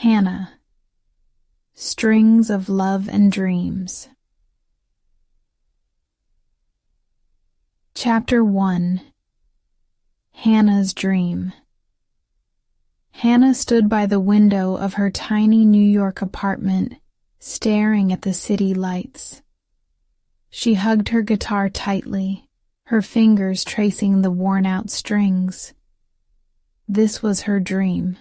Hannah. Strings of Love and Dreams. Chapter 1. Hannah's Dream. Hannah stood by the window of her tiny New York apartment, staring at the city lights. She hugged her guitar tightly, her fingers tracing the worn-out strings. This was her dream.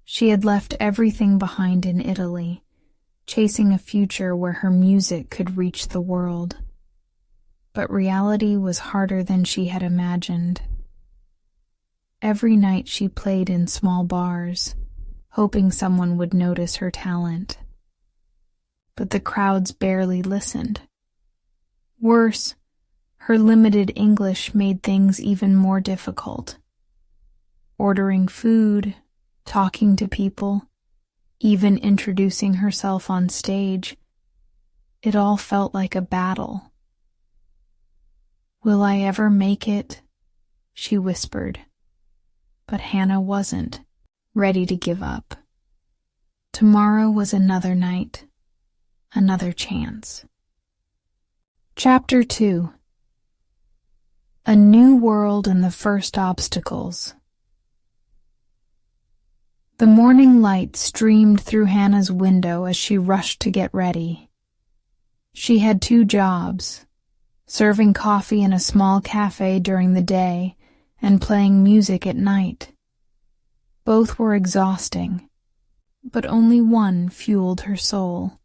She had left everything behind in Italy, chasing a future where her music could reach the world. But reality was harder than she had imagined. Every night she played in small bars, hoping someone would notice her talent. But the crowds barely listened. Worse, her limited English made things even more difficult. Ordering food, talking to people, even introducing herself on stage, it all felt like a battle. "Will I ever make it?" she whispered. But Hannah wasn't ready to give up. Tomorrow was another night, another chance. Chapter 2. A New World and the First Obstacles. The morning light streamed through Hannah's window as she rushed to get ready. She had 2 jobs, serving coffee in a small cafe during the day and playing music at night. Both were exhausting, but only one fueled her soul.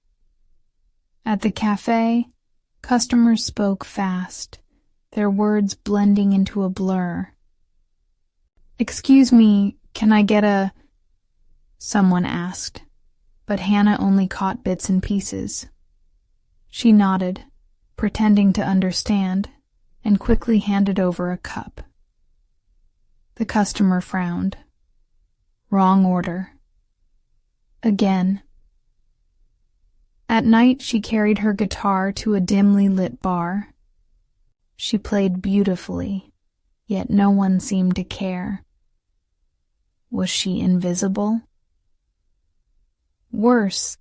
At the cafe, customers spoke fast, their words blending into a blur. "Excuse me, can I get a..." someone asked, but Hannah only caught bits and pieces. She nodded, pretending to understand, and quickly handed over a cup. The customer frowned. Wrong order. Again. At night she carried her guitar to a dimly lit bar. She played beautifully, yet no one seemed to care. Was she invisible? Worse,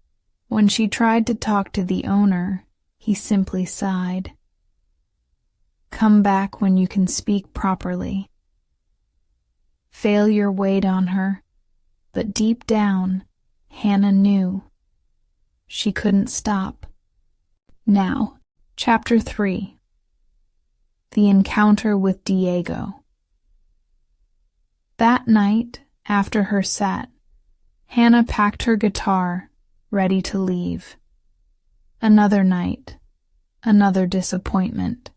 when she tried to talk to the owner, he simply sighed. "Come back when you can speak properly." Failure weighed on her, but deep down, Hannah knew. She couldn't stop. Now, Chapter 3. The Encounter with Diego. That night, after her set, Hannah packed her guitar, ready to leave. Another night, another disappointment.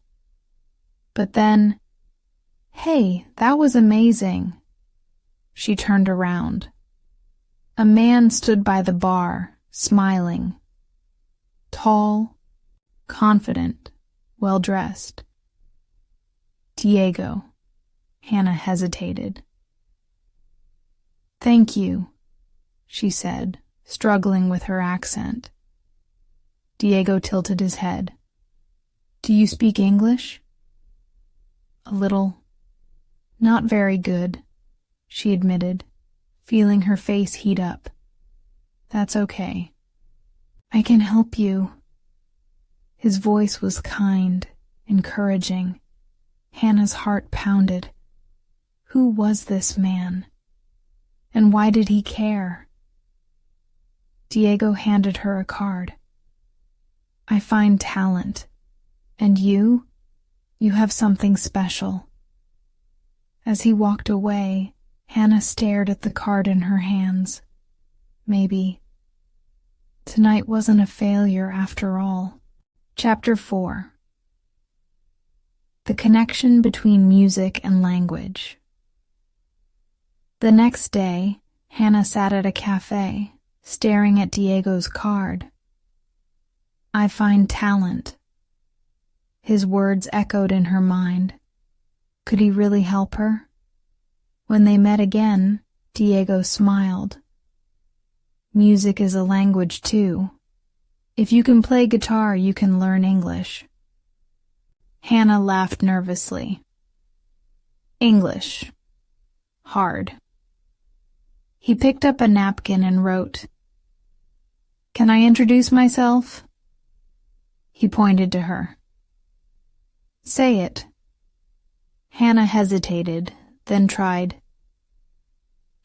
But then, "Hey, that was amazing." She turned around. A man stood by the bar, smiling. Tall, confident, well-dressed. "Diego." Hannah hesitated. "Thank you," she said, struggling with her accent. Diego tilted his head. "Do you speak English?" "A little. Not very good," she admitted, feeling her face heat up. "That's okay. I can help you." His voice was kind, encouraging. Hannah's heart pounded. Who was this man? And why did he care? Diego handed her a card. "I find talent. And you? You have something special." As he walked away, Hannah stared at the card in her hands. Maybe tonight wasn't a failure after all. Chapter 4. The Connection Between Music and Language. The next day, Hannah sat at a cafe, staring at Diego's card. "I find talent." His words echoed in her mind. Could he really help her? When they met again, Diego smiled. "Music is a language too. If you can play guitar, you can learn English." Hannah laughed nervously. "English. Hard." He picked up a napkin and wrote, "Can I introduce myself?" He pointed to her. "Say it." Hannah hesitated, then tried.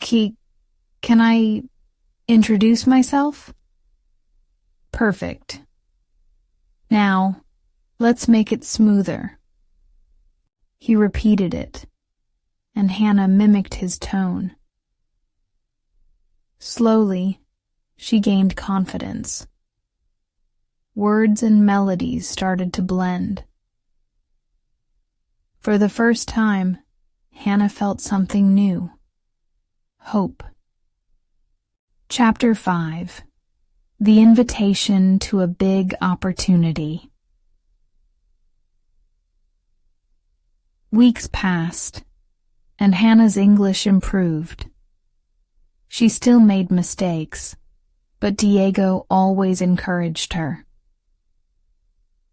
Can I introduce myself?" "Perfect. Now, let's make it smoother." He repeated it, and Hannah mimicked his tone. Slowly, she gained confidence. Words and melodies started to blend. For the first time, Hannah felt something new. Hope. Chapter 5. The Invitation to a Big Opportunity. Weeks passed, and Hannah's English improved. She still made mistakes, but Diego always encouraged her.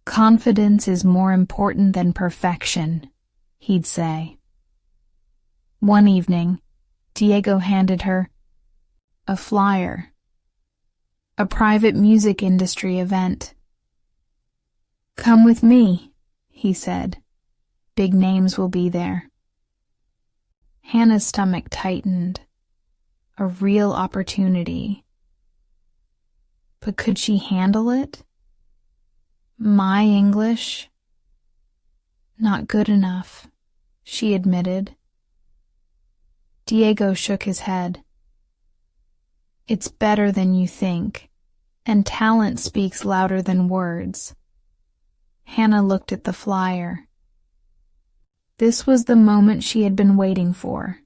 "Confidence is more important than perfection," he'd say. One evening, Diego handed her a flyer, a private music industry event. "Come with me," he said. "Big names will be there." Hannah's stomach tightened. A real opportunity. But could she handle it? My English? Not good enough, she admitted. Diego shook his head. "It's better than you think, and talent speaks louder than words." Hannah looked at the flyer. This was the moment she had been waiting for.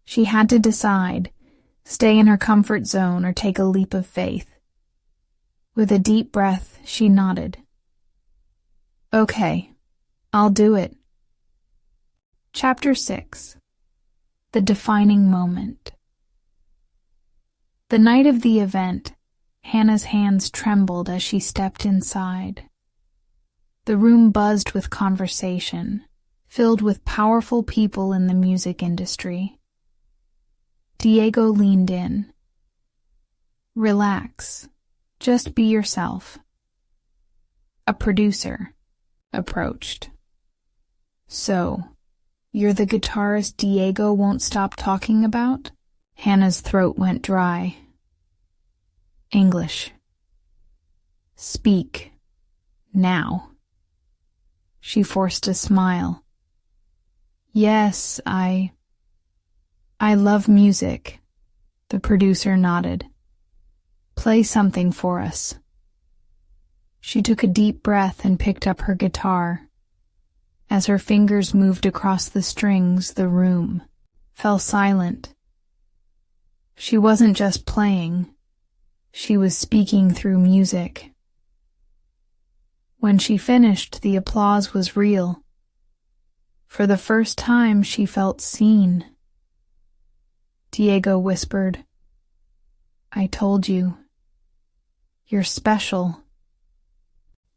She had to decide, stay in her comfort zone or take a leap of faith. With a deep breath, she nodded. "Okay, I'll do it." Chapter 6. The Defining Moment. The night of the event, Hannah's hands trembled as she stepped inside. The room buzzed with conversation, filled with powerful people in the music industry. Diego leaned in. "Relax. Just be yourself." A producer approached. "So, you're the guitarist Diego won't stop talking about?" Hannah's throat went dry. "English. Speak. Now." She forced a smile. "Yes, I love music." The producer nodded. "Play something for us." She took a deep breath and picked up her guitar. As her fingers moved across the strings, the room fell silent. She wasn't just playing, she was speaking through music. When she finished, the applause was real. For the first time, she felt seen. Diego whispered, "I told you. You're special."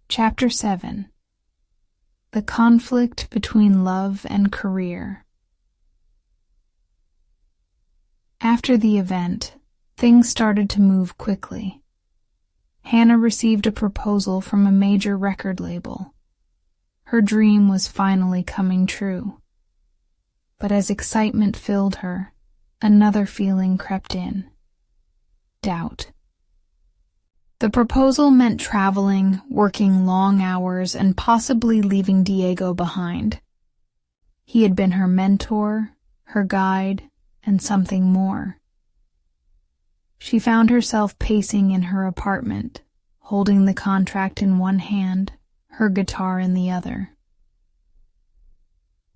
Chapter 7. The Conflict Between Love and Career. After the event, things started to move quickly. Hannah received a proposal from a major record label. Her dream was finally coming true. But as excitement filled her, another feeling crept in. Doubt. The proposal meant traveling, working long hours, and possibly leaving Diego behind. He had been her mentor, her guide, and something more. She found herself pacing in her apartment, holding the contract in one hand, her guitar in the other.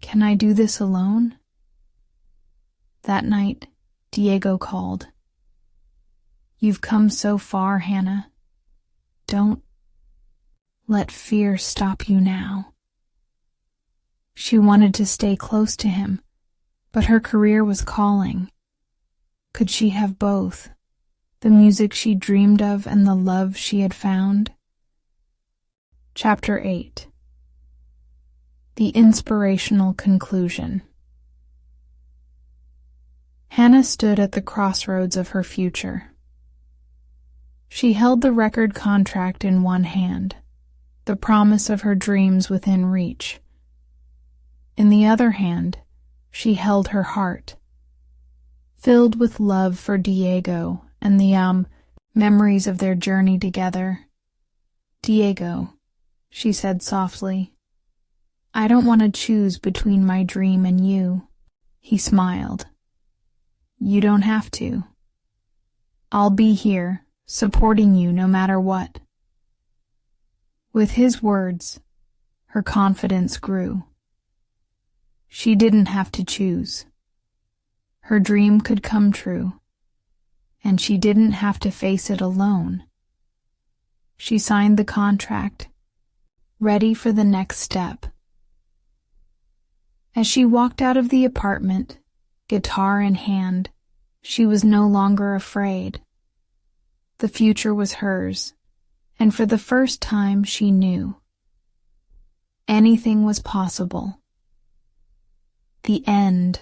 "Can I do this alone?" That night, Diego called. "You've come so far, Hannah. Don't let fear stop you now." She wanted to stay close to him, but her career was calling. Could she have both? The music she dreamed of and the love she had found? Chapter 8. The Inspirational Conclusion. Hannah stood at the crossroads of her future. She held the record contract in one hand, the promise of her dreams within reach. In the other hand, she held her heart, filled with love for Diego and the memories of their journey together. "Diego," she said softly, "I don't want to choose between my dream and you." He smiled. "You don't have to. I'll be here, supporting you no matter what." With his words, her confidence grew. She didn't have to choose. Her dream could come true, and she didn't have to face it alone. She signed the contract, ready for the next step. As she walked out of the apartment, guitar in hand, she was no longer afraid. The future was hers, and for the first time she knew. Anything was possible. The end.